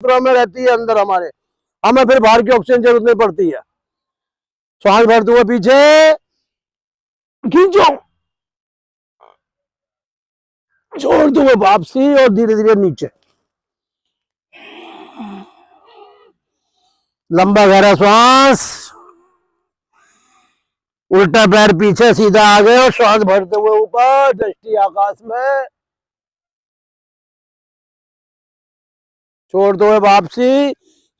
में रहती है अंदर हमारे, हमें फिर बाहर की ऑक्सीजन जरूरत नहीं पड़ती है। श्वास भरते हुए पीछे खींचो, छोड़ते हुए वापसी और धीरे धीरे नीचे। लंबा गहरा श्वास, उल्टा पैर पीछे सीधा आगे और श्वास भरते हुए ऊपर, दृष्टि आकाश में, छोड़ते हुए वापसी,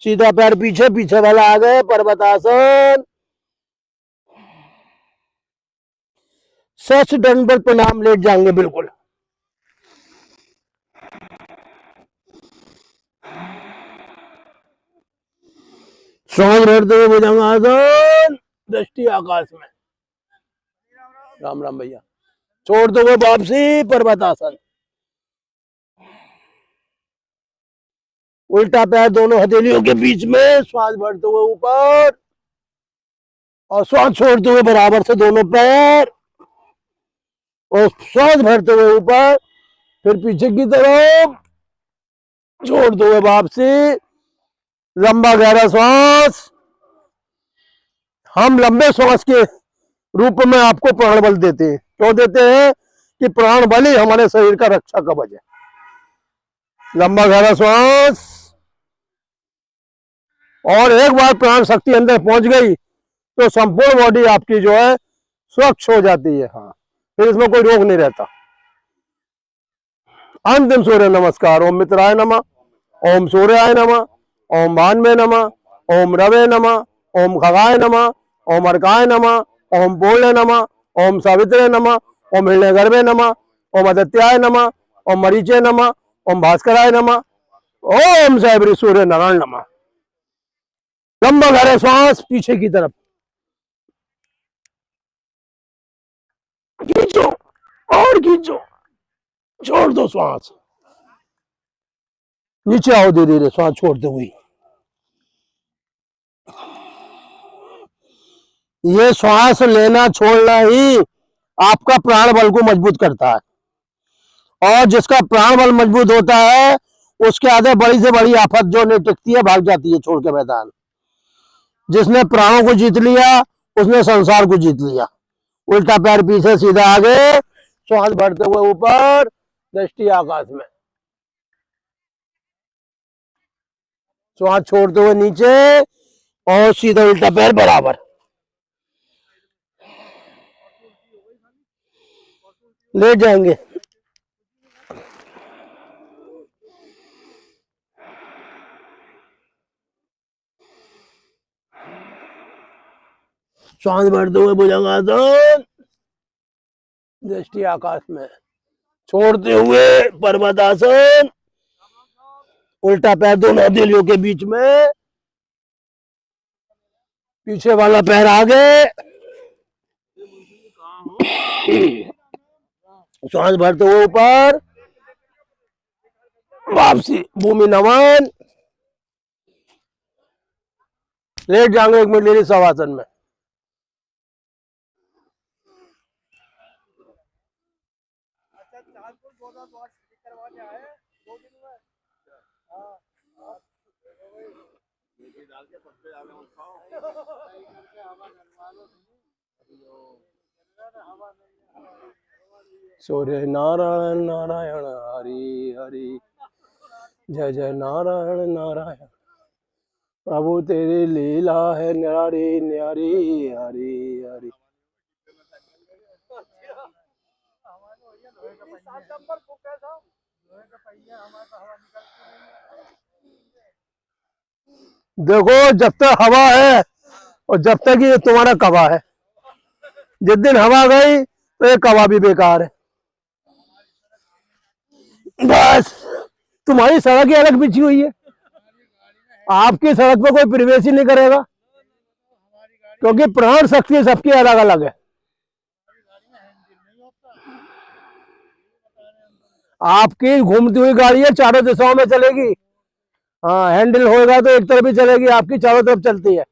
सीधा पैर पीछे, पीछे वाला आगे, पर्वतासन। सच दंडवत प्रणाम, लेट जाएंगे बिल्कुल। श्वास भरते हुए भुजंगासन, दृष्टि आकाश में। राम राम भैया। छोड़ते हुए वापसी, पर्वतासन। उल्टा पैर दोनों हथेलियों के बीच में, श्वास भरते हुए ऊपर और श्वास छोड़ते हुए बराबर से दोनों पैर, और श्वास भरते हुए ऊपर, फिर पीछे की तरफ, छोड़ते हुए वापसी, लंबा गहरा श्वास। हम लंबे श्वास के रूप में आपको प्राण बल देते हैं। क्यों देते हैं? कि प्राण बल ही हमारे शरीर का रक्षा कवच है। लंबा गहरा श्वास, और एक बार प्राण शक्ति अंदर पहुंच गई तो संपूर्ण बॉडी आपकी जो है स्वच्छ हो जाती है। हाँ, फिर इसमें कोई रोग नहीं रहता। अंतिम सूर्य नमस्कार। ओम मित्राय नमः, ओम सूर्याय नमः, ओम भान्वे नमः, ओम रवे नमः, ओम खगाय नमः, ओम अर्काय नमः, ओम पूर्णे नमः, ओम सावित्रे नमः, ओम हिरण्यगर्भे नमः, ओम आदित्याय नमः, ओम मरीचे नमः, ओम भास्कराय नमः, ओम साइबरी सूर्य नारायण नमः। लंबा गहरा श्वास पीछे की तरफ खींचो और खींचो, छोड़ दो श्वास, नीचे आओ धीरे धीरे श्वास छोड़ते हुए। ये श्वास लेना छोड़ना ही आपका प्राण बल को मजबूत करता है, और जिसका प्राण बल मजबूत होता है उसके आगे बड़ी से बड़ी आफत जो नहीं टिकती है, भाग जाती है छोड़ के मैदान। जिसने प्राणों को जीत लिया उसने संसार को जीत लिया। उल्टा पैर पीछे सीधा आगे, श्वास भरते हुए ऊपर, दृष्टि आकाश में, श्वास छोड़ते हुए नीचे और सीधा उल्टा पैर बराबर। लेट जाएंगे। श्वास भरते हुए भुजंगासन, दृष्टि आकाश में, छोड़ते हुए पर्वतासन। उल्टा पैर दोनों हथेलियों के बीच में, पीछे वाला पैर आगे, श्वास भरते हुए ऊपर, वापसी, भूमि नमन। लेट जाएंगे 1 मिनट ले शवासन में। सूर्य नारायण नारायण हरि हरि, जय जय नारायण नारायण। प्रभु तेरी लीला है न्यारी न्यारी, हरि हरि। देखो, जब तक हवा है और जब तक ये तुम्हारा कवा है, जिस दिन हवा गई तो ये कवा भी बेकार है। बस तुम्हारी सड़क ही अलग बिछी हुई है, आपकी सड़क पे कोई प्रवेश ही नहीं करेगा, क्योंकि प्राण शक्ति सबकी अलग अलग है। आपकी घूमती हुई गाड़ी है, चारों दिशाओं में चलेगी। हाँ, हैंडल होगा तो एक तरफ ही चलेगी, आपकी चारों तरफ चलती है।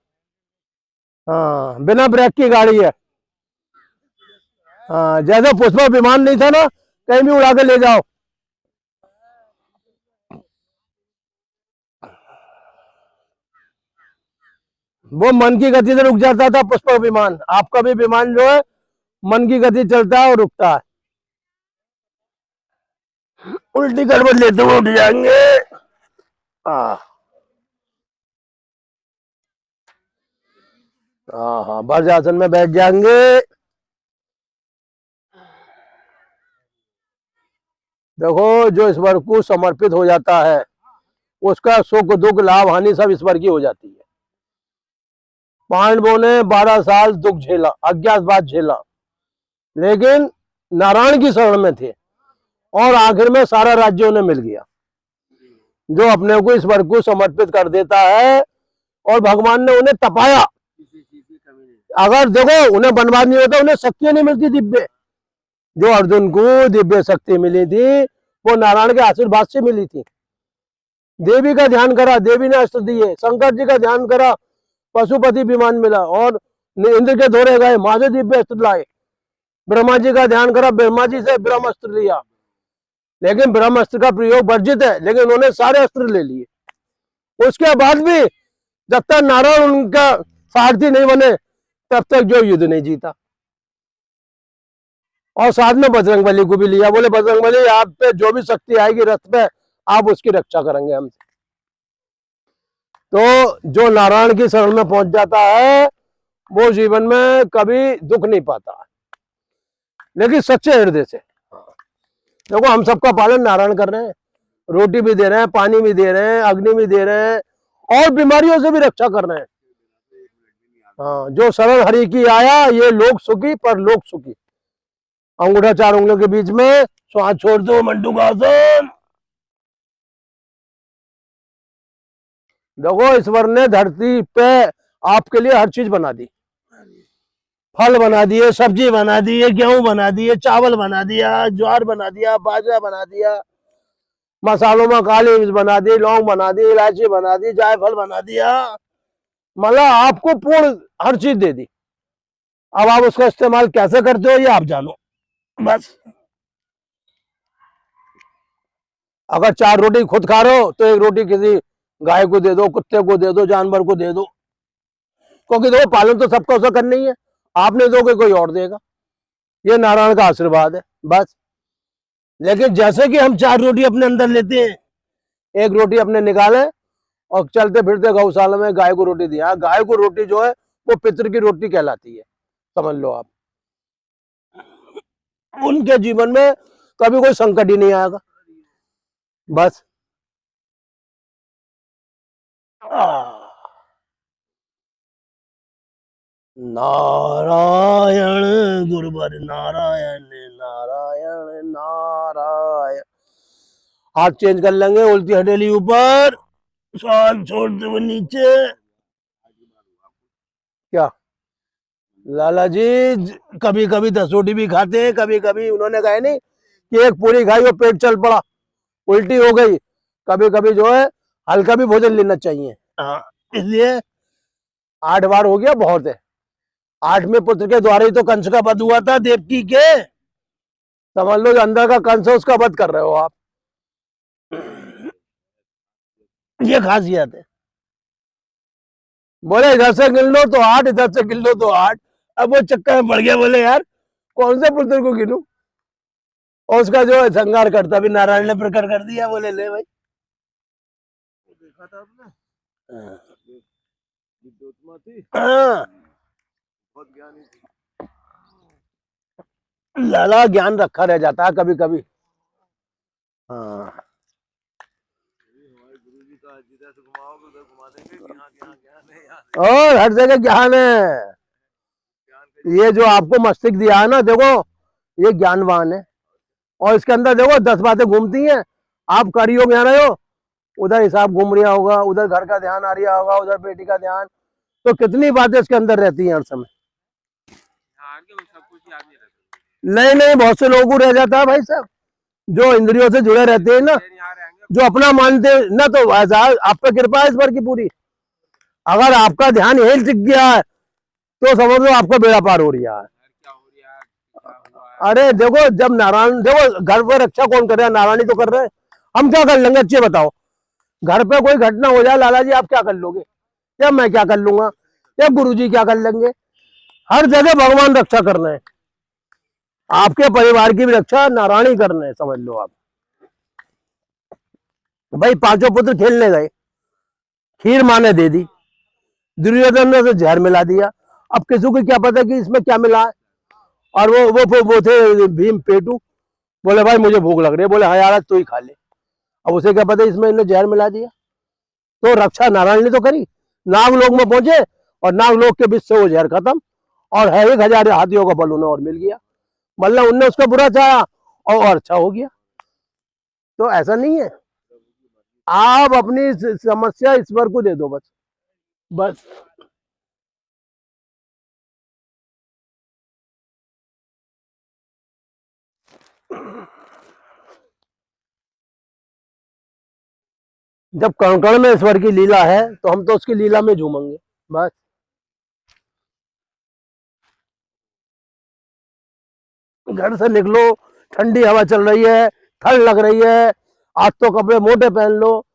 हाँ, बिना ब्रेक की गाड़ी है। हाँ, जैसे पुष्पा विमान नहीं था ना, कहीं भी उड़ा के ले जाओ। वो मन की गति से रुक जाता था पुष्पक विमान, आपका भी विमान जो है मन की गति चलता है और रुकता है। उल्टी गड़बड़ लेते हुए उठ जाएंगे। हाँ हाँ हाँ, वज्रासन में बैठ जाएंगे। देखो, जो ईश्वर को समर्पित हो जाता है उसका सुख दुख लाभ हानि सब ईश्वर की हो जाती है। पांडवों ने 12 साल दुख झेला, अज्ञातवास झेला, लेकिन नारायण की शरण में थे और आखिर में सारा राज्य उन्हें मिल गया। जो अपने को ईश्वर को समर्पित कर देता है और भगवान ने उन्हें तपाया। अगर देखो उन्हें वनवास नहीं होता, उन्हें शक्ति नहीं मिलती दिव्य। जो अर्जुन को दिव्य शक्ति मिली थी वो नारायण के आशीर्वाद से मिली थी। देवी का ध्यान करा, देवी ने अस्त्र दिए। शंकर जी का ध्यान करा, पशुपति विमान मिला। और इंद्र के दौरे गए, माँ से दिव्य अस्त्र लाए। ब्रह्मा जी का ध्यान करा, ब्रह्मा जी से ब्रह्मास्त्र लिया, लेकिन ब्रह्मास्त्र का प्रयोग वर्जित है, लेकिन उन्होंने सारे अस्त्र ले लिए। उसके बाद भी जब तक नारायण उनका सारथी नहीं बने तब तक जो युद्ध नहीं जीता। और साथ में बजरंगबली को भी लिया, बोले बजरंगबली आप पे जो भी शक्ति आएगी रथ पे, आप उसकी रक्षा करेंगे हमसे। तो जो नारायण की शरण में पहुंच जाता है वो जीवन में कभी दुख नहीं पाता, लेकिन सच्चे हृदय से। देखो हम सबका पालन नारायण कर रहे हैं, रोटी भी दे रहे हैं, पानी भी दे रहे हैं, अग्नि भी दे रहे हैं और बीमारियों से भी रक्षा कर रहे हैं। हाँ, जो शरण हरि की आया ये लोग सुखी पर लोग सुखी। अंगूठा 4 उंगलियों के बीच में, हाथ छोड़ दो, मंडू का आसन। देखो ईश्वर ने धरती पे आपके लिए हर चीज बना दी। फल बना दिए, सब्जी बना दी, गेहूं बना दिए, चावल बना दिया, ज्वार बना दिया, बाजरा बना दिया, मसालों में काली मिर्च बना दी, लौंग बना दी, इलायची बना दी, जायफल बना दिया। मतलब आपको पूर्ण हर चीज दे दी। अब आप उसका इस्तेमाल कैसे करते हो ये आप जानो बस। अगर 4 रोटी खुद खा रहे हो तो 1 रोटी किसी गाय को दे दो, कुत्ते को दे दो, जानवर को दे दो, क्योंकि देखो पालन तो सबको उसे करना ही है। आप नहीं दोगे कोई और देगा, ये नारायण का आशीर्वाद है बस। लेकिन जैसे कि हम 4 रोटी अपने अंदर लेते हैं, 1 रोटी अपने निकाले और चलते फिरते गौशाला में गाय को रोटी दिया। गाय को रोटी जो है वो पितृ की रोटी कहलाती है, समझ लो आप। उनके जीवन में कभी कोई संकट ही नहीं आएगा बस। नारायण गुरुवर नारायण नारायण नारायण। हाथ चेंज कर लेंगे, उल्टी हथेली ऊपर, सांस छोड़ते हुए नीचे। क्या लाला जी कभी कभी 10 रोटी भी खाते हैं, कभी कभी उन्होंने कहा नहीं कि 1 पूरी खाई और पेट चल पड़ा, उल्टी हो गई। कभी कभी जो है हल्का भी भोजन लेना चाहिए। हाँ, इसलिए 8 बार हो गया बहुत है। 8वें पुत्र के द्वारा ही तो कंस का वध हुआ था, देवकी के। समझ लो जो अंदर का कंस है उसका वध कर रहे हो आप। ये खासियत है। बोले इधर से गिन लो तो 8, इधर से गिन लो तो 8। अब वो चक्कर में पड़ गया, बोले यार कौन से पुत्र को गिनूं। और उसका जो है संहार करता भी नारायण ने प्रकट कर दिया। बोले ले भाई, देखा था आपने? हाँ, बहुत ज्ञानी थी। लाला ज्ञान रखा रह जाता है कभी कभी। हाँ, और हर जगह ज्ञान है। ये जो आपको मस्तिष्क दिया है ना, देखो ये ज्ञानवान है और इसके अंदर देखो 10 बातें घूमती हैं। आप कर योग यहाँ रहे हो, उधर हिसाब घूम रहा होगा, उधर घर का ध्यान आ रहा होगा, उधर बेटी का ध्यान, तो कितनी बातें इसके अंदर रहती हैं हर समय। नहीं नहीं, बहुत से लोगों को रह जाता है भाई साहब, जो इंद्रियों से जुड़े रहते हैं ना, जो अपना मानते हैं ना, तो आप पे कृपा है ईश्वर की पूरी। अगर आपका ध्यान यही टिक गया है तो समझ लो आपका बेड़ा पार हो रहा है। अरे देखो जब नारायण, देखो घर पर रक्षा कौन कर रहा है, नारायण ही तो कर रहे हैं। हम क्या कर लेंगे, अच्छे बताओ। घर पे कोई घटना हो जाए लाला जी, आप क्या कर लोगे या मैं क्या कर लूंगा? या गुरुजी क्या कर लेंगे। हर जगह भगवान रक्षा कर रहे हैं, आपके परिवार की भी रक्षा नारायण ही कर रहे हैं, समझ लो आप। भाई पांचों पुत्र खेलने गए, खीर माँ ने दे दी, दुर्योधन ने तो जहर मिला दिया। अब किसी को क्या पता कि इसमें क्या मिला है। और वो थे भीम पेटू, बोले भाई मुझे भूख लग रही है, बोले हाँ यार तू ही खा ले। अब उसे क्या पता इसमें इन्होंने जहर मिला दिया। तो रक्षा नारायण ने तो करी, नागलोक में पहुंचे और नागलोक के बीच से वो जहर खत्म, और है 1000 हाथियों का बल उन्हें और मिल गया। मतलब उनने उसका बुरा चाहा और अच्छा हो गया। तो ऐसा नहीं है, आप अपनी समस्या ईश्वर को दे दो बस। बस जब कण कण में ईश्वर की लीला है तो हम तो उसकी लीला में झूमेंगे बस। घर से निकलो, ठंडी हवा चल रही है, ठंड लग रही है, आज तो कपड़े मोटे पहन लो,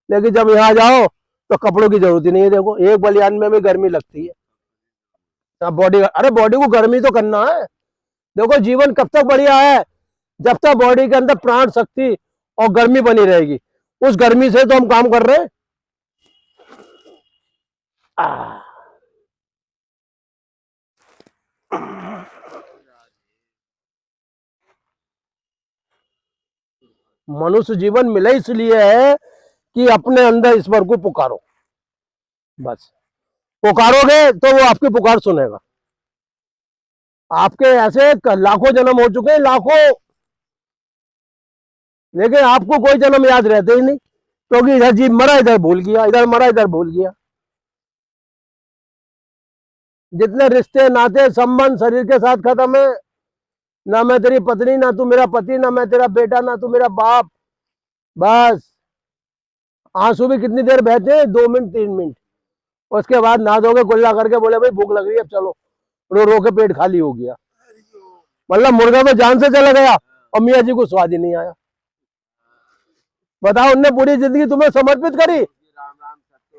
लेकिन जब यहाँ जाओ तो कपड़ों की जरूरत ही नहीं है। देखो एक बलियान में भी गर्मी लगती है। बॉडी, अरे बॉडी को गर्मी तो करना है। देखो जीवन कब तक बढ़िया है, जब तक बॉडी के अंदर प्राण शक्ति और गर्मी बनी रहेगी। उस गर्मी से तो हम काम कर रहे हैं। मनुष्य जीवन मिला इसलिए है कि अपने अंदर ईश्वर को पुकारो, बस। पुकारोगे तो वो आपकी पुकार सुनेगा। आपके ऐसे लाखों जन्म हो चुके हैं, लाखों, लेकिन आपको कोई जन्म याद रहते ही नहीं, क्योंकि इधर जीव मरा इधर भूल गया, इधर मरा इधर भूल गया। जितने रिश्ते नाते संबंध शरीर के साथ खत्म है, ना मैं तेरी पत्नी, ना तू मेरा पति, ना मैं तेरा बेटा, ना तू मेरा बाप। बस आंसू भी कितनी देर बहते हैं, 2 मिनट 3 मिनट। उसके बाद नहा धोके कुल्ला करके बोले भाई भूख लग रही है, अब चलो। रो रो के पेट खाली हो गया। मतलब मुर्गा में जान से चला गया और मियाँ जी को स्वाद ही नहीं आया। बताओ, उनने पूरी जिंदगी तुम्हें समर्पित करी,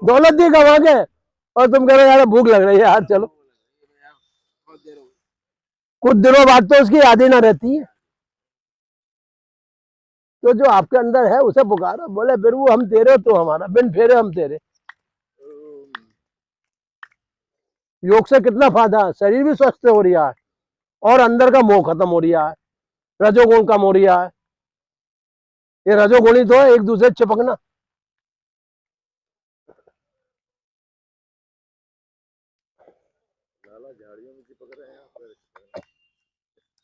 दौलत दी कमा के, और तुम कह रहे यार भूख लग रही है यार चलो। कुछ दिनों बाद तो उसकी याद ही ना रहती है। तो जो आपके अंदर है उसे पुकारो, बोले बिरबू हम तेरे तो हमारा, बिन फेरे हम तेरे। योग से कितना फायदा है, शरीर भी स्वस्थ हो रहा है और अंदर का मोह खत्म हो रहा है, रजोगुण कम हो रहा है। ये रजोगुणी तो है एक दूसरे चिपकना।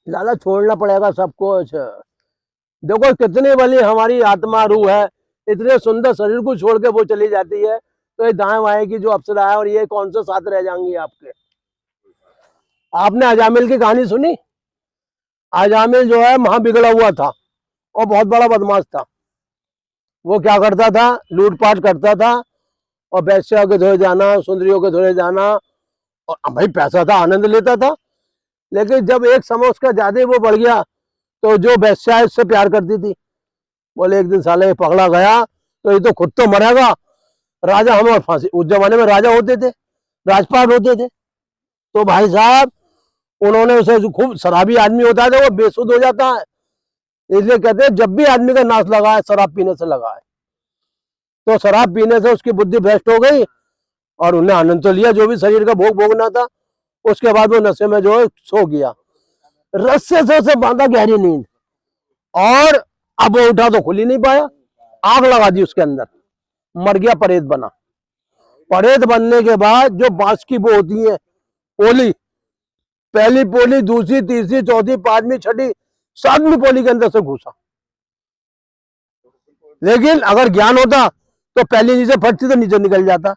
लाला छोड़ना पड़ेगा सब कुछ। देखो कितनी बड़ी हमारी आत्मा रूह है, इतने सुंदर शरीर को छोड़ के वो चली जाती है, तो ये दाएं बाएं की जो अप्सरा है और ये कौन से साथ रह जाएंगी आपके। आपने अजामिल की कहानी सुनी? अजामिल जो है वहां बिगड़ा हुआ था और बहुत बड़ा बदमाश था। वो क्या करता था, लूटपाट करता था और वैश्या के धोए जाना, सुंदरियों के धोए जाना, और भाई पैसा था, आनंद लेता था। लेकिन जब एक समय उसका ज्यादा वो बढ़ गया तो जो वैश्या इससे प्यार करती थी, बोले एक दिन साले ये पकड़ा गया तो ये तो खुद तो मरेगा, राजा हम और फांसी। उस जमाने में राजा होते थे, राजपाट होते थे। तो भाई साहब उन्होंने उसे, जो खूब शराबी आदमी होता है वो बेसुध हो जाता है, इसलिए कहते हैं जब भी आदमी का नाश लगा है शराब पीने से लगा है। तो शराब पीने से उसकी बुद्धि भ्रष्ट हो गई और उन्हें आनंद तो लिया जो भी शरीर का भोग भोगना था। उसके बाद वो नशे में जो है सो गया, रस्से से उसे बांधा गहरी नींद, और अब वो उठा तो खुल ही नहीं पाया, आग लगा दी उसके अंदर, मर गया, परेत बना। परेत बनने के बाद जो बांस की वो होती है पोली, पहली पोली, दूसरी, तीसरी, चौथी, पांचवी, छठी, 7वीं पोली के अंदर से घुसा। लेकिन अगर ज्ञान होता तो पहली नीचे फटती तो नीचे निकल जाता।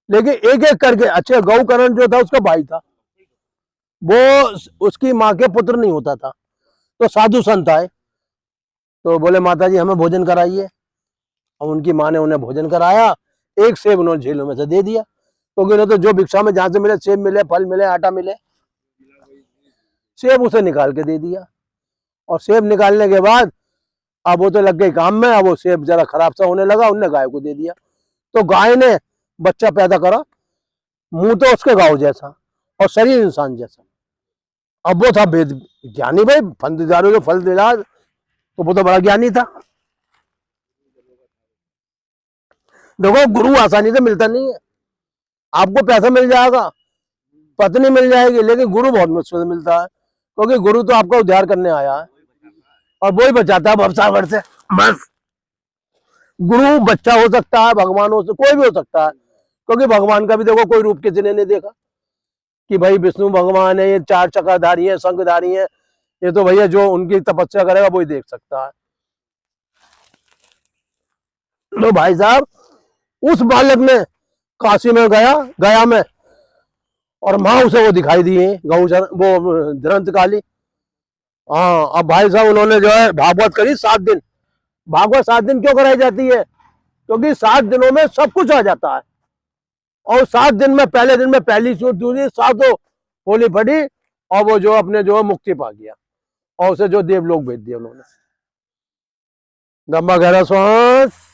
लेकिन एक एक करके, अच्छे गौकरण जो था उसका भाई था, वो उसकी माँ के पुत्र नहीं होता था। तो साधु संत आए तो बोले माता जी हमें भोजन कराइए, और उनकी माँ ने उन्हें भोजन कराया। एक सेब उन्होंने झीलों में से दे दिया, क्योंकि उन्हें तो जो भिक्षा में जहां से मिले, सेब मिले, फल मिले, आटा मिले, सेब उसे निकाल के दे दिया। और सेब निकालने के बाद अब वो तो लग गई काम में, अब वो सेब जरा खराब सा होने लगा, उनने गाय को दे दिया। तो गाय ने बच्चा पैदा करा, मुंह तो उसके गाँव जैसा और शरीर इंसान जैसा। अब वो था वेद ज्ञानी भाई, फलदारों को फल दिला, तो वो तो बड़ा ज्ञानी था। देखो गुरु आसानी से मिलता नहीं है। आपको पैसा मिल जाएगा, पत्नी मिल जाएगी, लेकिन गुरु बहुत मुश्किल से मिलता है, क्योंकि गुरु तो आपका उद्धार करने आया है और वही बचाता है भवसागर से। बस गुरु बच्चा हो सकता है, भगवान हो सकता, कोई भी हो सकता है, क्योंकि भगवान का भी देखो कोई रूप किसी ने नहीं देखा कि भाई विष्णु भगवान है, ये चार चक्रधारी है, शंखधारी है। ये तो भैया जो उनकी तपस्या करेगा वही देख सकता है। तो भाई साहब उस बालक ने काशी में गया में, और माँ उसे वो दिखाई दी है वो धरंत काली। हाँ, अब भाई साहब उन्होंने जो है भागवत करी 7 दिन। भागवत 7 दिन क्यों कराई जाती है? क्योंकि 7 दिनों में सब कुछ आ जाता है। और 7 दिन में पहले दिन में पहली चोट दूरी 7 होली पड़ी, और वो जो अपने जो मुक्ति पा गया, और उसे जो देवलोक भेज दिया उन्होंने। लंबा गहरा श्वास।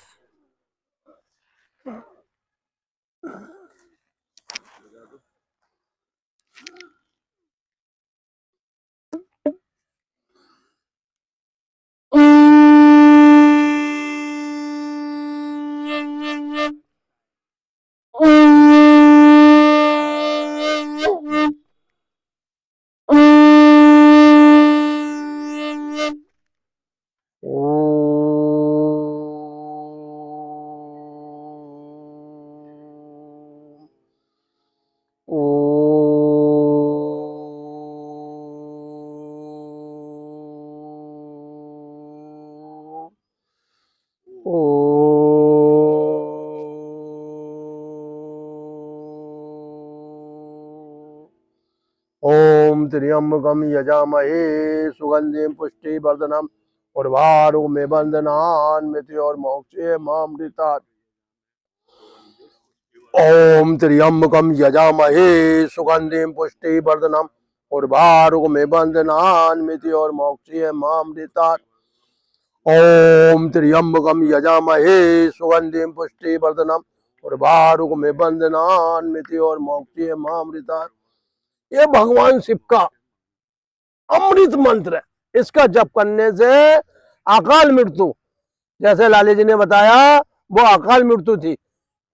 ओम त्र्यंबकम यजामहे सुगंधिम पुष्टिवर्धनम उर्वारुकमिव बंधनान् और मोक्षे मामृतात्। ओम त्र्यंबकम यजामहे सुगंधिम पुष्टिवर्धनम उर्वारुकमिव बंधनान् और मोक्षे मामृतात्। ओम त्र्यंबकम यजामहे सुगंधिम पुष्टिवर्धनम उर्वारुकमिव बंधनान् और मोक्षे मामृतात्। ये भगवान शिव का अमृत मंत्र है। इसका जप करने से अकाल मृत्यु, जैसे लाली जी ने बताया, वो अकाल मृत्यु थी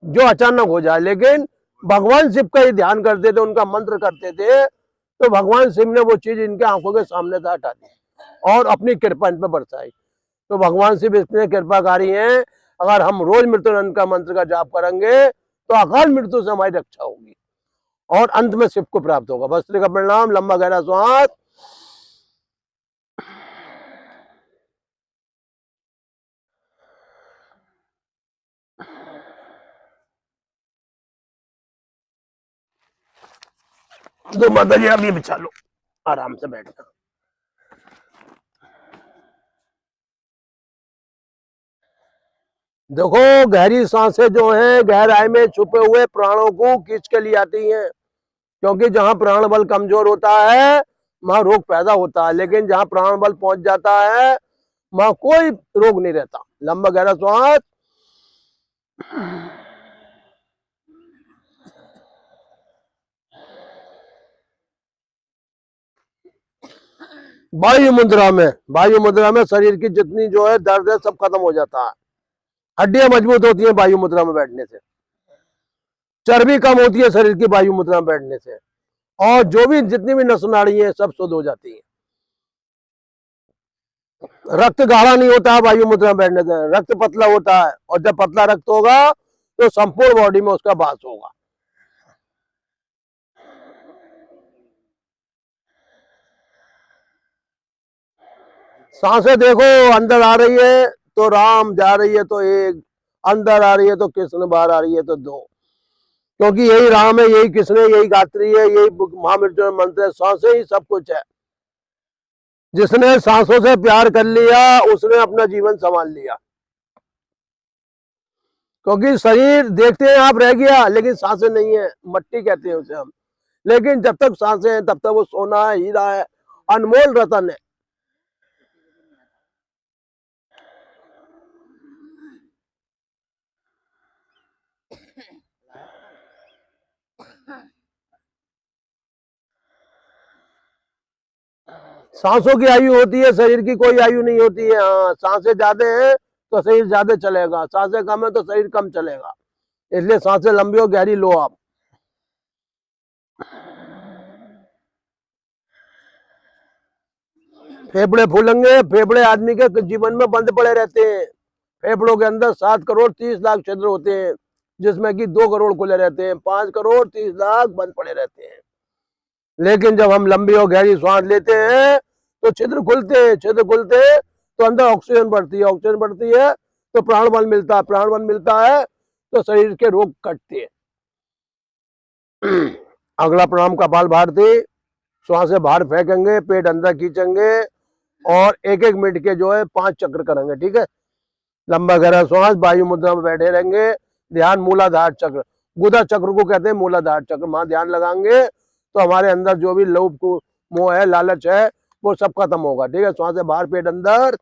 जो अचानक हो जाए, लेकिन भगवान शिव का ये ध्यान करते थे, उनका मंत्र करते थे, तो भगवान शिव ने वो चीज इनके आंखों के सामने से हटा दी और अपनी कृपा इन पर बरसाई। तो भगवान शिव इतने कृपाकारी हैं, अगर हम रोज मृत्युंजय का मंत्र का जाप करेंगे तो अकाल मृत्यु से हमारी रक्षा होगी और अंत में शिव को प्राप्त होगा। बस का परिणाम, लंबा गहरा श्वास। तो माता जी आप ये बिछा लो, आराम से बैठना। देखो गहरी सांसें जो हैं गहराई में छुपे हुए प्राणों को खींच के लिए आती हैं, क्योंकि जहां प्राण बल कमजोर होता है वहां रोग पैदा होता है, लेकिन जहां प्राण बल पहुंच जाता है वहां कोई रोग नहीं रहता। लंबा गहरा श्वास। वायु मुद्रा में शरीर की जितनी जो है दर्द है सब खत्म हो जाता है। हड्डियां मजबूत होती हैं वायु मुद्रा में बैठने से, चर्बी कम होती है शरीर की वायु मुद्रा में बैठने से, और जो भी जितनी भी नस नाड़ी है सब शुद्ध हो जाती है। रक्त गाढ़ा नहीं होता है वायु मुद्रा में बैठने से, रक्त पतला होता है, और जब पतला रक्त होगा तो संपूर्ण बॉडी में उसका वास होगा। सांसें देखो, अंदर आ रही है तो राम, जा रही है तो एक, अंदर आ रही है तो कृष्ण, बाहर आ रही है तो 2, क्योंकि यही राम है, यही कृष्ण है, यही गायत्री है, यही महामृत्युंजय मंत्र है। सांसें ही सब कुछ है। जिसने सांसों से प्यार कर लिया उसने अपना जीवन संभाल लिया, क्योंकि शरीर देखते हैं आप रह गया, लेकिन सांसें नहीं है, मट्टी कहते हैं उसे हम। लेकिन जब तक सांसें हैं तब तक वो सोना है, हीरा है, अनमोल रतन है। सांसों की आयु होती है, शरीर की कोई आयु नहीं होती है। हाँ, सांसें ज्यादा है तो शरीर ज्यादा चलेगा, सांसें कम है तो शरीर कम चलेगा। इसलिए सांसें लंबी और गहरी लो आप। फेफड़े फूलेंगे, फेफड़े आदमी के जीवन में बंद पड़े रहते हैं। फेफड़ों के अंदर 7 करोड़ 30 लाख छिद्र होते हैं, जिसमें कि 2 करोड़ खुले रहते हैं, 5 करोड़ 30 लाख बंद पड़े रहते हैं। लेकिन जब हम लंबी और गहरी सांस लेते हैं तो छिद्र खुलते हैं, छिद्र खुलते हैं तो अंदर ऑक्सीजन बढ़ती है, ऑक्सीजन बढ़ती है तो प्राण बल मिलता है, प्राण बल मिलता है तो शरीर के रोग कटते हैं। अगला प्राणायाम कपालभाति। श्वास से बाहर फेंकेंगे, पेट अंदर खींचेंगे और 1-1 मिनट के जो है 5 चक्र करेंगे। ठीक है, लंबा गहरा श्वास, वायु मुद्रा में बैठे रहेंगे। ध्यान मूलाधार चक्र, गुदा चक्र को कहते हैं मूलाधार चक्र, वहां ध्यान लगाएंगे तो हमारे अंदर जो भी लोभ को मोह है, लालच है, वो सब खत्म होगा। ठीक है, श्वास से बाहर, पेट अंदर।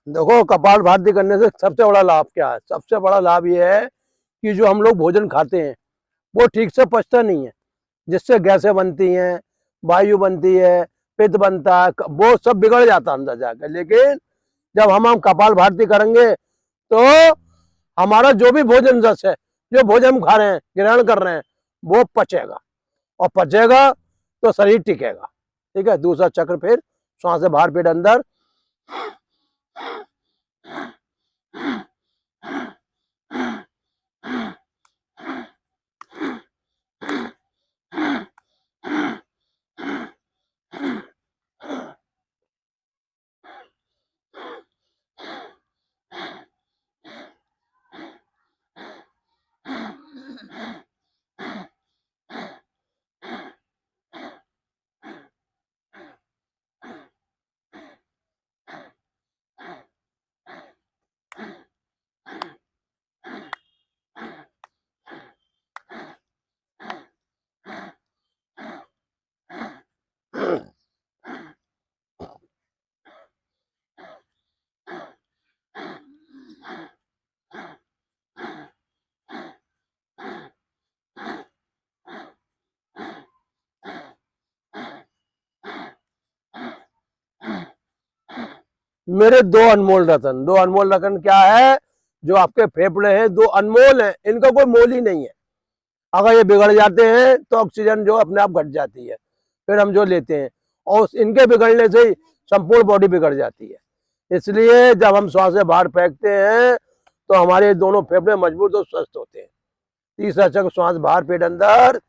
देखो, कपालभाति करने से सबसे बड़ा लाभ क्या है? सबसे बड़ा लाभ ये है कि जो हम लोग भोजन खाते हैं वो ठीक से पचता नहीं है, जिससे गैसें बनती हैं, वायु बनती है, पित्त बनता है, वो सब बिगड़ जाता है अंदर जाकर। लेकिन जब हम कपालभाति करेंगे तो हमारा जो भी भोजन रस है, जो भोजन हम खा रहे हैं, ग्रहण कर रहे हैं, वो पचेगा, और पचेगा तो शरीर टिकेगा। ठीक है, दूसरा चक्र फिर श्वास से बाहर, पेट अंदर। मेरे दो अनमोल रतन क्या है? जो आपके फेफड़े हैं, दो अनमोल हैं, इनका कोई मोल ही नहीं है। अगर ये बिगड़ जाते हैं तो ऑक्सीजन जो अपने आप घट जाती है, फिर हम जो लेते हैं, और इनके बिगड़ने से ही संपूर्ण बॉडी बिगड़ जाती है। इसलिए जब हम श्वास से बाहर फेंकते हैं तो हमारे दोनों फेफड़े मजबूत और स्वस्थ होते हैं। तीसरा चक्र श्वास बाहर, पेट अंदर।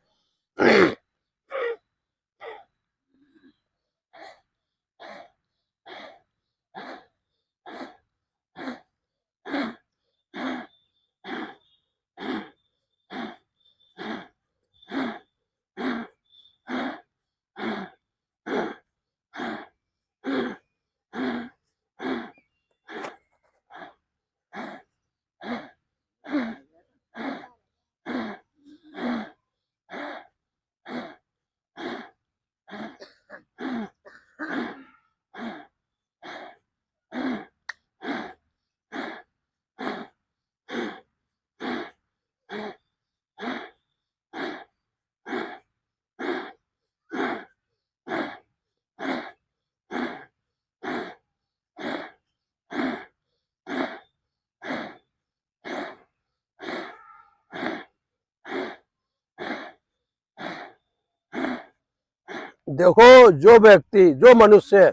देखो, जो व्यक्ति, जो मनुष्य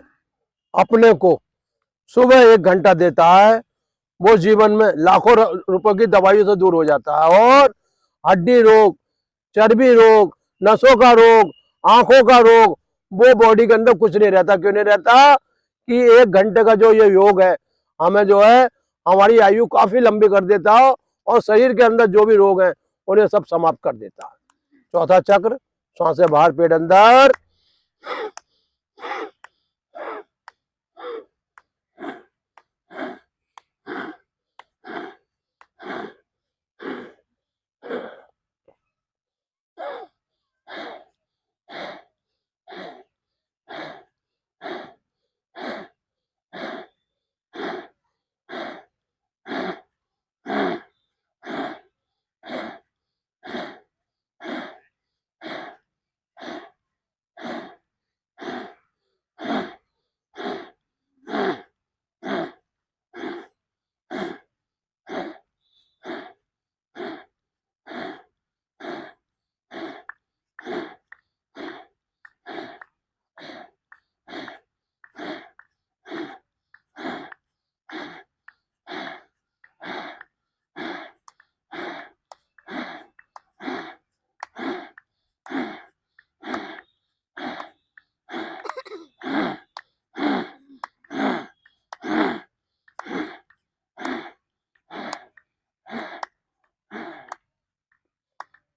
अपने को सुबह 1 घंटा देता है, वो जीवन में लाखों रुपए की दवाइयों से दूर हो जाता है। और हड्डी रोग, चर्बी रोग, नसों का रोग, आंखों का रोग, वो बॉडी के अंदर कुछ नहीं रहता। क्यों नहीं रहता? कि 1 घंटे का जो ये योग है, हमें जो है हमारी आयु काफी लंबी कर देता है और शरीर के अंदर जो भी रोग है उन्हें सब समाप्त कर देता है। चौथा चक्र, सांसें बाहर पेट अंदर।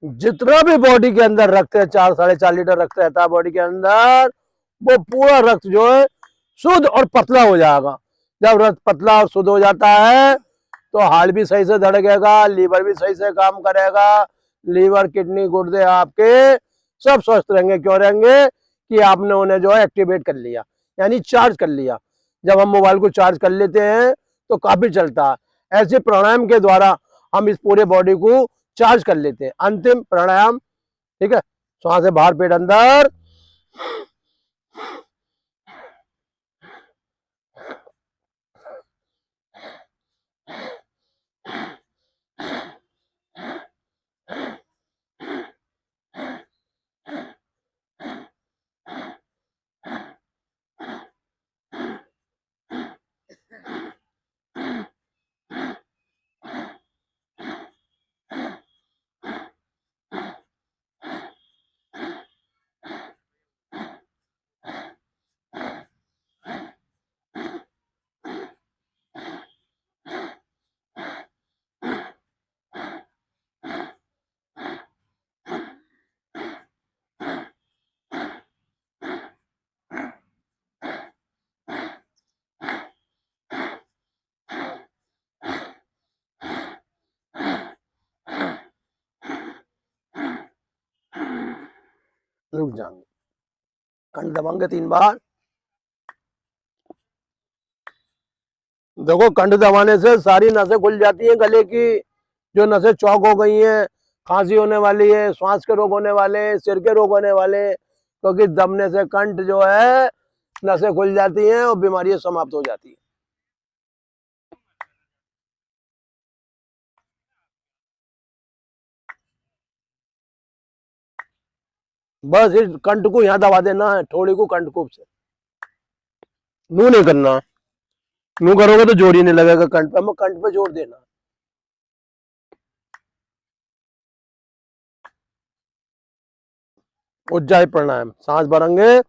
जितना भी बॉडी के अंदर रक्त है, 4-4.5 लीटर रक्त रहता है बॉडी के अंदर, वो पूरा रक्त जो है शुद्ध और पतला हो जाएगा। जब रक्त पतला और शुद्ध हो जाता है तो हार्ट भी सही से धड़केगा, लीवर भी सही से काम करेगा। लीवर, किडनी, गुर्दे आपके सब स्वस्थ रहेंगे। क्यों रहेंगे? कि आपने उन्हें जो है एक्टिवेट कर लिया, यानी चार्ज कर लिया। जब हम मोबाइल को चार्ज कर लेते हैं तो काफी चलता है। ऐसे प्राणायाम के द्वारा हम इस पूरे बॉडी को चार्ज कर लेते हैं। अंतिम प्राणायाम, ठीक है, श्वास से बाहर पेट अंदर। रुक जाएंगे, कंठ दबाएंगे 3 बार। देखो, कंठ दबाने से सारी नसें खुल जाती हैं गले की। जो नसें चौक हो गई हैं, खांसी होने वाली है, श्वास के रोग होने वाले, सिर के रोग होने वाले, क्योंकि दबने से कंठ जो है नसें खुल जाती हैं और बीमारियां समाप्त हो जाती हैं। बस इस कंठ को यहाँ दबा देना है, थोड़ी को कंठ को से। नू नहीं करना, नू करोगे तो जोर ही नहीं लगेगा कंठ पे। हमें कंठ पे जोर देना। उज्जाई प्राणायाम, सांस भरेंगे।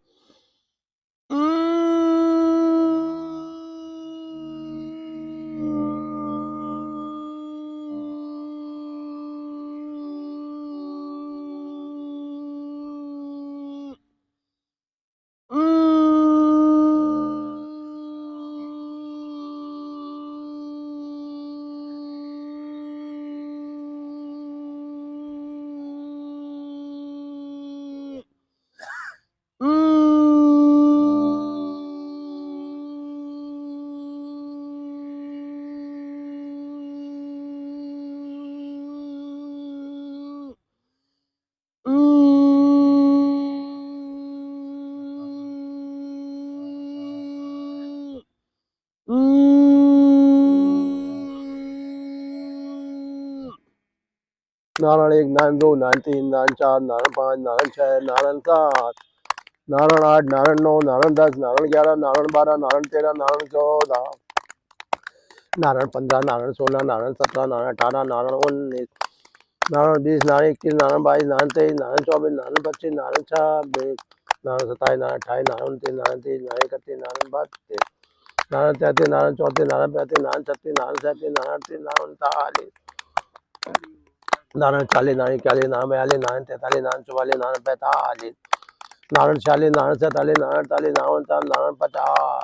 नारायण 1, नारायण 2, नारायण 3, नारायण 4, नारायण 5, नारायण 6, नारायण 7। नारायण 8, नारायण 9, नारायण 10, नारायण 11, नारायण 12, नारायण 13, नारायण 14, नारायण 15, नारायण 16, नारायण 17, नारायण 18, नारायण 19, नारायण 20, नारायण 21, नारायण 22, नारायण 23, नारायण 24, नारायण 25, नारायण 26, नारायण 27, नारायण 28, नारायण 29, नारायण 30, नारायण 31, नारायण 32, नारायण 33, नारायण 34, नारायण 35, नारायण 36, नारायण 37, नारायण 38,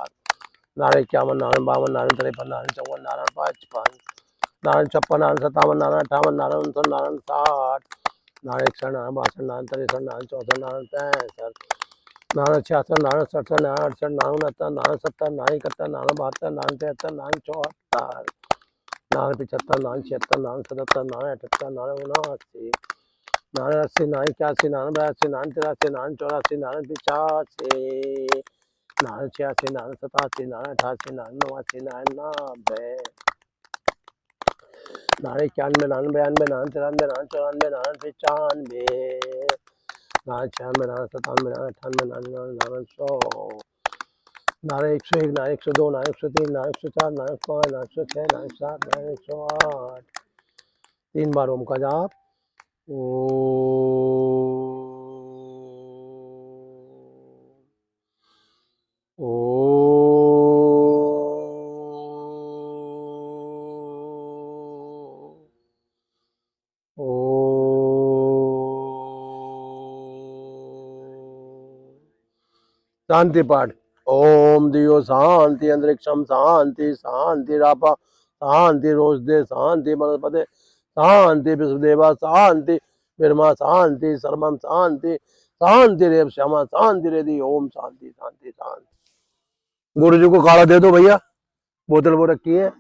नारायण 39, नारायण 40, नारायण 41, नारायण 42, नारायण 43, नारायण 44, नारायण 45, नारायण 46, नारायण 47, नारायण 48, नारायण 49, नारायण 50, नारायण 51, नारायण 52, नारायण 53, नारायण 54, नारायण 55, नारायण 56, नारायण 57, नारायण 58, नारायण 59, नारायण 60, नारायण 61, नारायण 62, नारायण 63, नारायण 64, नारायण 65, नारायण 66, नारायण 67, नारायण 68, नारायण 69, नारायण 70, नारायण 71, नारायण 72, नारायण 73, नारायण 74, नारायण 75, नारायण 76, नारायण 77, नारायण 78, नारायण 79, नारायण 80, नारायण 81, नारायण 82, नारायण 83, नारायण 84, नारायण 85, नारायण 86, नारायण 87, नारायण 88, नारायण 89, नारायण 90, नारायण 91, नारायण 92, नारायण 93, नारायण 94, नारायण 95, नारायण 96, नारायण 97, नारायण 98, नारायण 99, नारायण 100, नारायण 101, नारायण 102, नारायण 103, नारायण 104, नारायण 105, नारायण 106, नारायण 107, नारायण 108, 3 बार ओम का जाप। शांति पाठ। ओम दियो शांति अंतरिक्षम शांति शांति रापा शांति रोषदे शांति वनस्पति शांति विश्वदेवा शांति ब्रह्मा शांति सर्वम शांति शांति रेव श्यामा शांति रेदी। ओम शांति शांति शांति। गुरु जी को काढ़ा दे दो भैया, बोतल वो रखी है।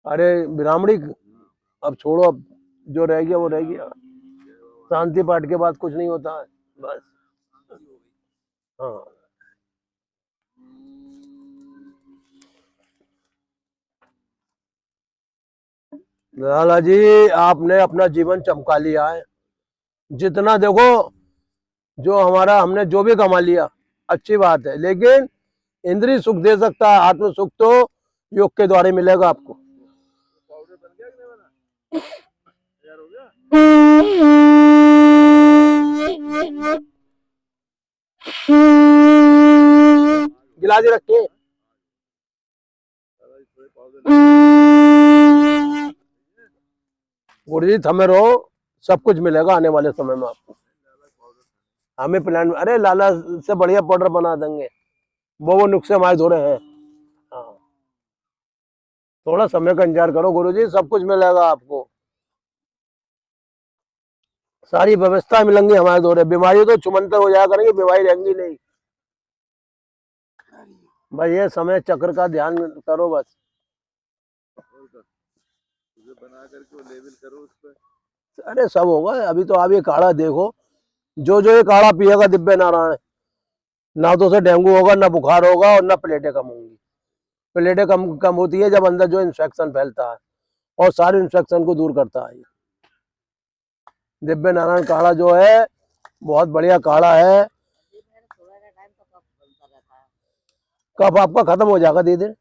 अरे ब्राह्मणी अब छोड़ो, अब जो रह गया वो रह गया। शांति पाठ के बाद कुछ नहीं होता है बस। हाँ लाला जी, आपने अपना जीवन चमका लिया है। जितना देखो, जो हमारा हमने जो भी कमा लिया अच्छी बात है, लेकिन इंद्रिय सुख दे सकता है, आत्म सुख तो योग के द्वारा मिलेगा आपको। गिलास रखिए। गुरु जी थमे रहो, सब कुछ मिलेगा आने वाले समय में आपको। हमें प्लान, अरे लाला से बढ़िया पाउडर बना देंगे, वो नुस्खे हमारे धोरे हैं। हाँ, थोड़ा समय का इंतजार करो गुरु जी, सब कुछ मिलेगा आपको, सारी व्यवस्था मिलेंगी हमारे दौरे। बीमारी तो छुमंतर हो जाया करेंगे, बीमारी रहेंगी नहीं। भाई ये समय चक्र का ध्यान करो बस। बना करके वो लेवल करो उस पर। अरे सब होगा। अभी तो आप ये काढ़ा देखो, जो जो ये काढ़ा पिएगा दिव्य नारायण, ना तो उसे डेंगू होगा, ना बुखार होगा, और ना प्लेटें कम होंगी। प्लेटें कम होती है जब अंदर जो इन्फेक्शन फैलता है, और सारे इन्फेक्शन को दूर करता है। दिव्य नारायण काढ़ा जो है बहुत बढ़िया काढ़ा है। कफ आपका खत्म हो जाएगा धीरे धीरे।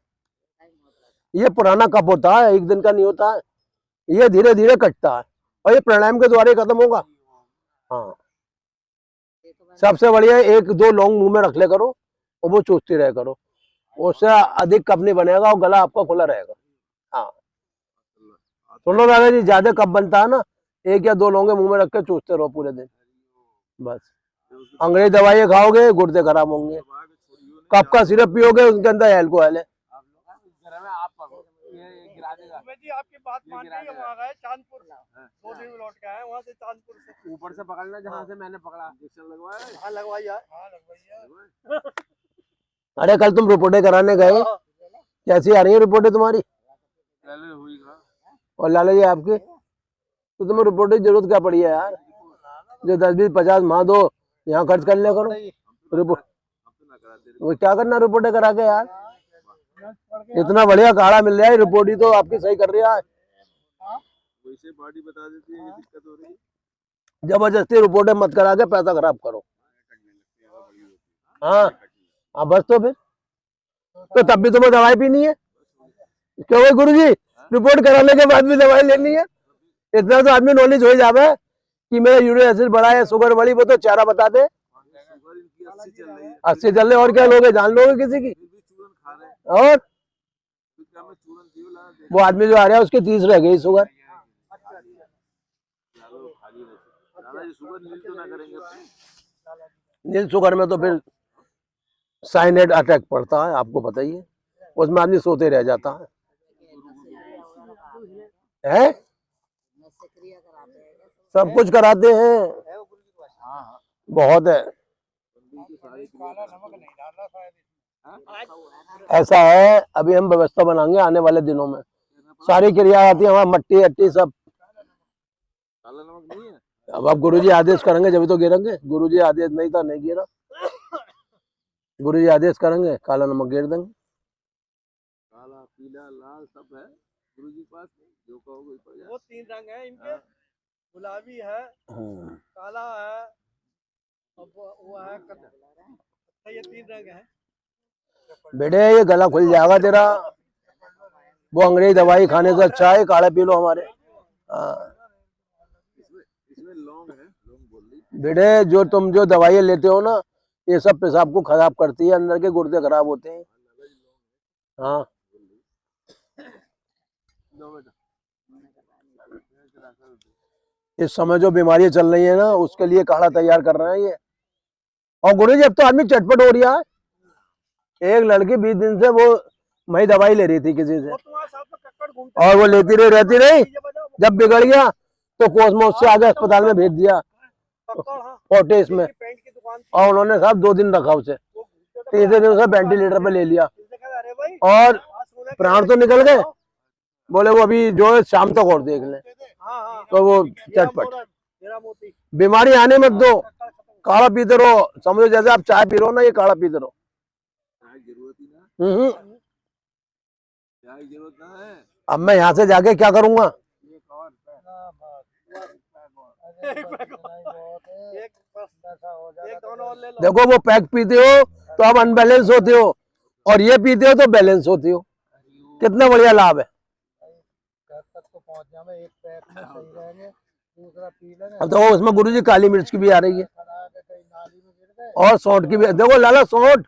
ये पुराना कफ होता है, एक दिन का नहीं होता है, ये धीरे धीरे कटता है, और ये प्राणायाम के द्वारा खत्म होगा। हाँ, सबसे बढ़िया 1-2 लौंग मुंह में रख ले करो, और वो चूसती रहे करो, उससे अधिक कफ नहीं बनेगा और गला आपका खुला रहेगा। हाँ सुनो दादा जी, ज्यादा कफ बनता है ना, 1 या 2 लौंगे मुंह में रख के चूसते रहो पूरे दिन बस। अंग्रेजी दवाइयाँ खाओगे गुर्दे खराब होंगे, कफ का सिरप पियोगे उसके अंदर एल्कोहल है। जी आपकी बात मान के हम आ गए चांदपुर, 2 दिन में लौट के आए वहाँ से, चांदपुर से ऊपर से पकड़ना जहाँ से मैंने पकड़ा। इंजेक्शन लगवाया? हाँ लगवाई यार। हाँ लगवाई। अरे कल तुम रिपोर्टें कराने गए, कैसी आ रही है रिपोर्टें तुम्हारी? और लाला जी आपकी? तो तुम्हें रिपोर्ट की जरूरत क्या पड़ी है यार? जो 10-20-50 माह दो यहाँ खर्च कर ले करो रिपोर्ट। वो क्या करना रिपोर्टें करा के यार? इतना बढ़िया काढ़ा मिल रहा है, रिपोर्ट ही तो आपकी सही कर रही है। वैसे बॉडी बता देती है, दिक्कत हो रही है। जबरदस्ती रिपोर्टें मत करा के पैसा खराब करो। हाँ हाँ, बस तो फिर तो तब भी तुम्हें दवाई पीनी है क्यों भाई गुरु जी? रिपोर्ट कराने के बाद भी दवाई लेनी है? इतना तो आदमी नॉलेज हो जावे कि मेरा यूरिक एसिड बढ़ा है, शुगर बढ़ी, वो तो चारा बता दे। 80 चल रहे और क्या लोगे, जान लोगे किसी की? और वो आदमी जो आ रहा है उसके 30 रह गई शुगर। नील शुगर में तो फिर साइनेट अटैक पड़ता है, आपको पता ही है, उसमें आदमी सोते रह जाता है। सब कुछ कराते हैं, बहुत है। ऐसा है, अभी हम व्यवस्था बनाएंगे आने वाले दिनों में, सारी क्रिया आती है हमारा, मट्टी अट्टी सब। अब आप गुरुजी आदेश करेंगे जब तो गिरेंगे, गुरुजी आदेश नहीं था नहीं गिरा, गुरुजी आदेश करेंगे काला नमक गिर देंगे। काला पीला लाल सब है गुरुजी के पास, जो कहोगे वो 3 रंग है इनके, गुलाबी है, काला है, अब वो है कत्था, ये 3 रंग है। बेटे ये गला खुल जाएगा तेरा, वो अंग्रेजी दवाई खाने से अच्छा है काढ़ा पी लो हमारे। इसमें लौंग है, लौंग बोल दी बेटे, जो तुम जो दवाइयाँ लेते हो ना, ये सब पेशाब को खराब करती है, अंदर के गुर्दे खराब होते हैं। हाँ इस समय जो बीमारियां चल रही है ना, उसके लिए काढ़ा तैयार कर रहे हैं ये। और गुरुजी अब तो आदमी चटपट हो रहा है। एक लड़की 20 दिन से वो मई दवाई ले रही थी किसी से, और वो लेती रही रहती रही, जब बिगड़ गया तो कोसमोस से आगे अस्पताल में भेज दिया फोर्टिस में, और उन्होंने साहब 2 दिन रखा उसे, 3 दिन उसे वेंटिलेटर पे ले लिया, और प्राण तो निकल गए, बोले वो अभी जो है शाम तक और देख लें। तो वो चटपट बीमारी आने मत दो, काढ़ा पीते रहो, समझो जैसे आप चाय पी रहे हो ना, ये काढ़ा पीते रहो। अब मैं यहाँ से जाके क्या करूंगा? देखो वो पैक पीते हो तो आप अनबैलेंस होते हो, और ये पीते हो तो बैलेंस होती हो, कितना बढ़िया लाभ है। अब तो उसमें गुरुजी काली मिर्च की भी आ रही है, और सौंठ की भी। देखो लाला, सौंठ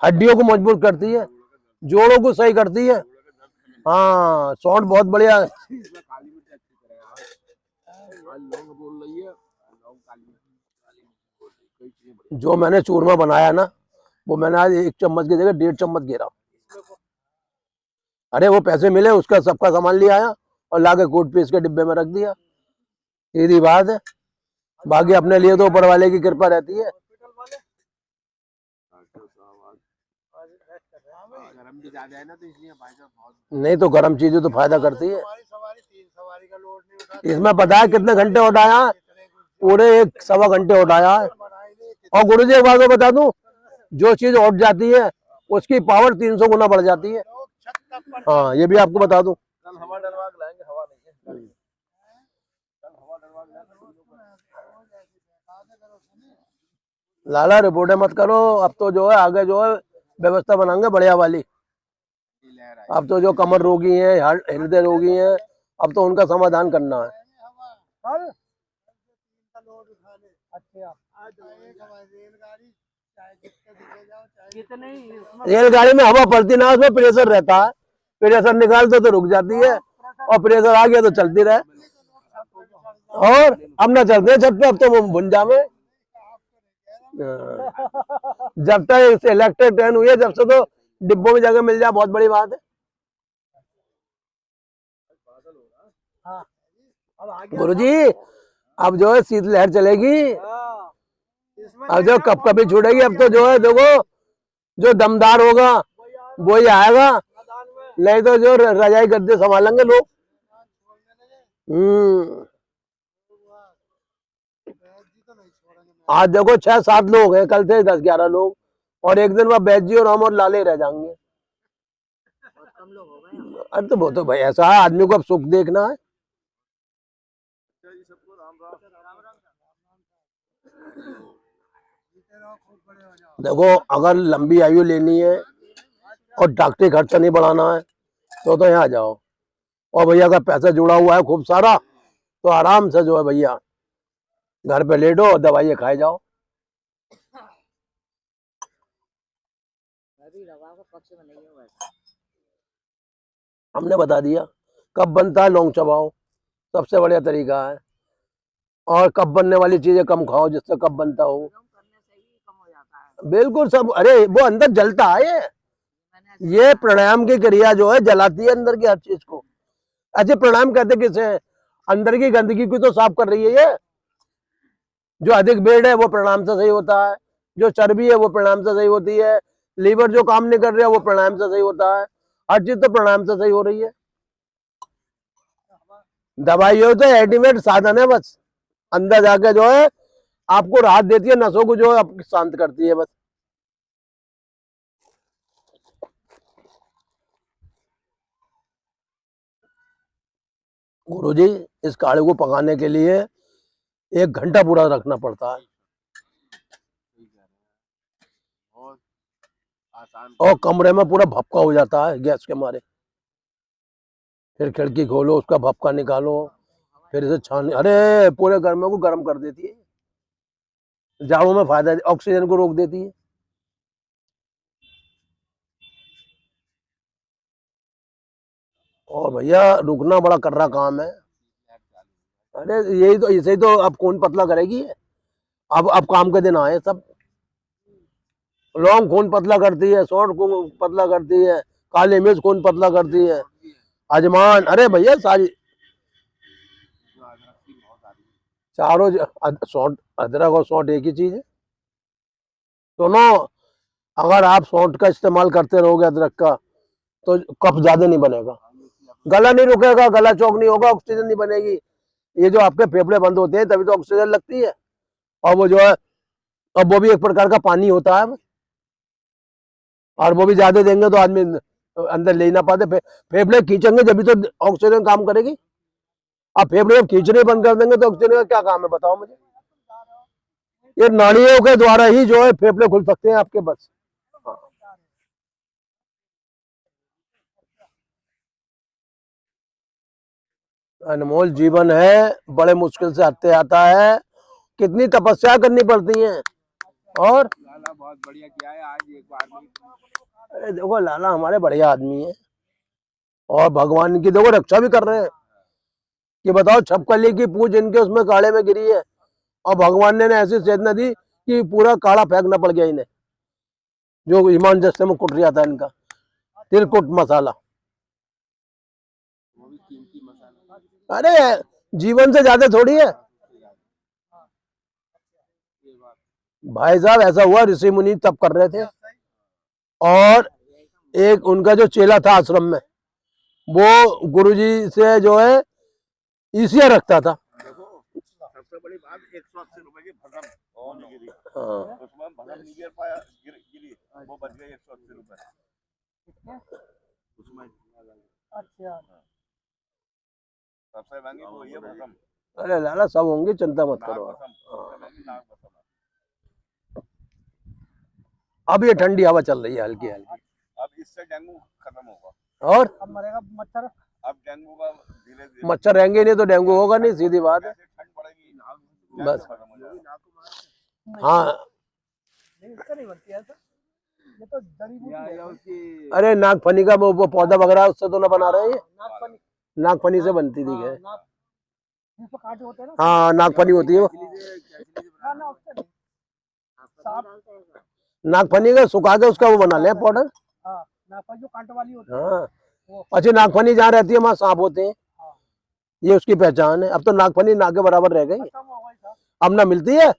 हड्डियों को मजबूत करती है, जोड़ों को सही करती है। हाँ सौंठ बहुत बढ़िया है। जो मैंने चूरमा बनाया ना, वो मैंने आज 1 चम्मच की जगह 1.5 चम्मच गिरा। अरे वो पैसे मिले, उसका सबका सामान ले आया और लाके कोट पीस के डिब्बे में रख दिया, सीधी बात है। बाकी अपने लिए तो ऊपर वाले की कृपा रहती है। गरम भी ज्यादा है ना, तो इसलिए नहीं तो गरम चीजें तो फायदा करती है। इसमें पता है कितने घंटे उठाया? पूरे 1 सवा घंटे उठाया है। और गुरुजी एक बात को बता दूं, जो चीज उठ जाती है उसकी पावर 300 गुना बढ़ जाती है। हाँ ये भी आपको बता दूं। कल हवा डलवा के लाएंगे, हवा नहीं है। लाला रिपोर्टें मत करो, अब तो जो है आगे जो है व्यवस्था बनाएंगे बढ़िया वाली। अब तो जो कमर रोगी हैं, हृदय रोगी हैं, अब तो उनका समाधान करना है। रेलगाड़ी में हवा पड़ती ना, उसमें प्रेशर रहता है, प्रेशर निकाल दो तो रुक जाती है, और प्रेशर आ गया तो चलती रहे। और अब ना चलते हैं छत पे, अब तो भुंजा में। जब तक इलेक्ट्रिक ट्रेन हुई है जब से, तो डिब्बों में जगह मिल जाए बहुत बड़ी बात है। गुरुजी अब जो है शीतलहर चलेगी, अब जो कब कभी छूटेगी। अब तो जो है देखो, जो दमदार होगा वो ही आएगा, नहीं तो जो रजाई गद्दे संभालेंगे लोग। आज देखो 6-7 लोग हैं, कल थे 10-11 लोग, और एक दिन वह बैद जी और हम और लाले रह जाएंगे। अरे तो वो तो भाई ऐसा है, आदमी को अब सुख देखना है। देखो, अगर लंबी आयु लेनी है और डॉक्टरी खर्चा नहीं बढ़ाना है तो यहाँ आ जाओ। और भैया का पैसा जुड़ा हुआ है खूब सारा, तो आराम से जो है भैया घर पे लेटो और दवाइयाँ खाए जाओ। हमने बता दिया कब बनता है, लौंग चबाओ, सबसे बढ़िया तरीका है। और कब बनने वाली चीजें कम खाओ जिससे कब बनता हो। बिल्कुल सब, अरे वो अंदर जलता है, ये प्राणायाम की क्रिया जो है जलाती है अंदर की हर चीज को। अच्छा, प्राणायाम कहते किसे हैं? अंदर की गंदगी को तो साफ कर रही है ये। जो अधिक बेड है वो प्राणायाम से सही होता है, जो चर्बी है वो प्राणायाम से सही होती है, लीवर जो काम नहीं कर रहा है वो प्राणायाम से सही होता है, हर चीज तो प्राणायाम से सही हो रही है। दवाई हो तो एल्टीमेट साधन है, बस अंदर जाके जो है आपको राहत देती है, नसों को जो है आपकी शांत करती है बस। गुरुजी, इस काढ़े को पकाने के लिए 1 घंटा पूरा रखना पड़ता है और कमरे में पूरा भपका हो जाता है गैस के मारे। फिर खिड़की खोलो, उसका भपका निकालो, फिर इसे छान, अरे पूरे घर में को गर्म कर देती है। जाड़ों में फायदा, ऑक्सीजन को रोक देती है। और भैया रुकना बड़ा कर्रा काम है। अरे यही तो, इसे ही तो अब खून पतला करेगी। अब काम के दिन आए सब। लौंग खून पतला करती है, सौंठ खून पतला करती है, काली मिर्च खून पतला करती है, अजमान, अरे भैया सारी चारों सौंठ, अदरक और सौंठ एक ही चीज है। सुनो, अगर आप सौंठ का इस्तेमाल करते रहोगे अदरक का तो कफ ज्यादा नहीं बनेगा, गला नहीं रुकेगा, गला चौक नहीं होगा, ऑक्सीजन नहीं बनेगी। ये जो आपके फेफड़े बंद होते हैं तभी तो ऑक्सीजन लगती है। और वो जो है, अब वो भी एक प्रकार का पानी होता है, और वो भी ज्यादा देंगे तो आदमी अंदर ले ना पाते। फेफड़े खींचेंगे जब तो ऑक्सीजन काम करेगी। अब फेफड़े खींचने बंद कर देंगे तो ऑक्सीजन का क्या काम है बताओ मुझे। ये नाड़ियों के द्वारा ही जो है फेफड़े खुल सकते हैं आपके, बस। अनमोल जीवन है, बड़े मुश्किल से हत्ते आता है, कितनी तपस्या करनी पड़ती है। और लाला बहुत बढ़िया किया है आज एक बार में। अरे देखो, लाला हमारे बढ़िया आदमी है और भगवान की देखो रक्षा भी कर रहे हैं। कि बताओ, छपकली की पूंछ इनके उसमें काढ़े में गिरी है और भगवान ने ऐसी चेतना दी कि पूरा काढ़ा फेंकना पड़ गया इन्हें, जो ईमान जस्ते में कुट रहा था इनका तिलकुट मसाला। अरे जीवन से ज्यादा थोड़ी है भाई साहब। ऐसा हुआ, ऋषि मुनि तप कर रहे थे और एक उनका जो चेला था आश्रम में, वो गुरुजी से जो है ईसिया रखता था। सबसे बड़ी बात 180 रुपए की भसम गिरी, उसमें भसम नहीं गिर पाया, गिरी वो बच गए 180 रुपए उसमें। अच्छा, सबसे महंगी वो ये भसम। अरे लाला सब होंगे, चिंता मत करो। अब ये ठंडी हवा चल रही है हल्की हल्की। अब इससे डेंगू खत्म होगा और अब मरेगा मच्छर। अब डेंगू का धीरे धीरे मच्छर रहेंगे नहीं तो डेंगू होगा नहीं, सीधी बात है। ठंड पड़ेगी बस हाँ, इसका नहीं बनती है ये तो जड़ी बूटी है उसकी। अरे नागफनी का वो पौधा वगैरह उससे तो ना बना रहे हैं, नागफनी से बनती थी है। हाँ, नागफनी होती है वो, नागफनी का सुखा के उसका वो बना ले पाउडर। जो कांटे वाली होती है। हाँ, अच्छी नागफनी जहाँ रहती है वहाँ सांप होते हैं, ये उसकी पहचान है। अब तो नागफनी नाग के बराबर रह गई, अब ना मिलती है,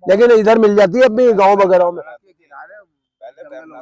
लेकिन इधर मिल जाती है अब भी गाँव वगैरह में।